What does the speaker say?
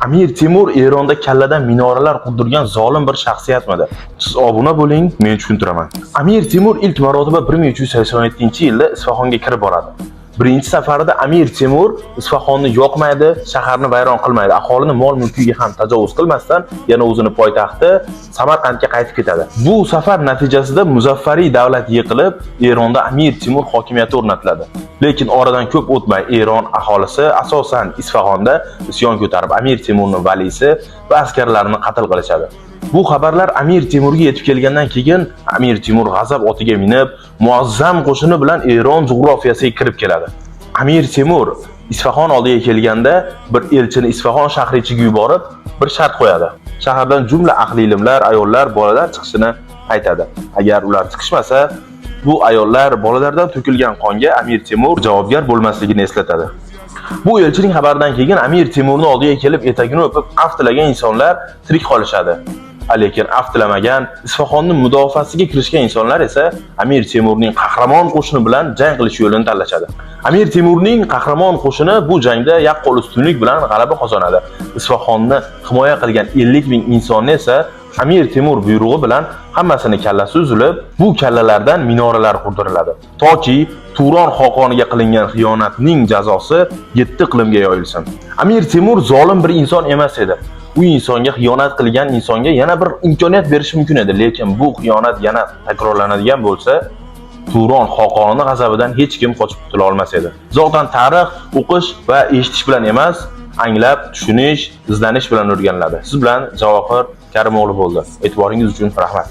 Amir Temur Eronda kalladan minoralar qurdirgan zolim bir shaxsiyatmidi? Siz obuna bo'ling, men tushuntiraman. Amir Temur ilk marotaba 1387-yilda Isfahonga kirib boradi. Birinchi safarida Amir Temur Isfahonni yoqmaydi, shaharni vayron qilmaydi, aholini mol-mulkiga ham tajovuz qilmasdan yana o'zini poytaxti Samarqandga qaytib ketadi. Bu safar natijasida muzaffariy davlat yiqilib, Eronda Amir Temur hokimiyati o'rnatiladi. Lekin oradan ko'p o'tmay Eron aholisi asosan Isfahonda isyon ko'tarib Amir Temurning valisi va askarlarini qatl qilishadi. Bu xabarlar Amir Temurga yetib kelgandan keyin Amir Temur g'azab otiga minib, muazzam qo'shini bilan Eron jug'rofiyasiga kirib keladi. Amir Temur Isfahon oldiga kelganda bir elchini Isfahon shahriga yuborib, bir shart qo'yadi. Shahardan jumla ahli ilmlar, ayollar, bolalar chiqishini aytadi. Agar ular chiqishmasa, bu ayollar bolalardan to'kilgan qonga Amir Temur javobgar bo'lmasligini eslatadi. Bu elchining xabaridan keyin Amir Temurning oldiga kelib etagini o'pib af tilagan insonlar tirik qolishadi. Lekin af tilamagan, Isfahonning mudofaasiga kirishgan insonlar esa Amir Temurning qahramon qo'shini bilan jang qilish yo'lini tanlashadi. Amir Temurning qahramon qo'shini bu jangda yaqqol ustunlik bilan g'alaba qozonadi. Isfahonni himoya qilgan 50 ming insonni esa Amir Temur buyrug'i bilan hammasini kallasi uzilib, bu kallalardan minoralar qurdiriladi. Toki Turon xoqoniga qilingan xiyonatning jazosi 7 iqlimga yoyilsin. Amir Temur zolim bir inson emas edi. U insonga xiyonat qilgan insonga yana bir imkoniyat berish mumkin edi, lekin bu xiyonat yana takrorlanadigan bo'lsa, Turon xoqonining g'azabidan hech kim qochib qutula olmas edi. Zotan tarix o'qish va eshitish bilan emas, anglab, tushunish, izlanish bilan o'rganiladi. Siz bilan Javohir Karimoğlu bo'ldi. E'tiboringiz uchun rahmat.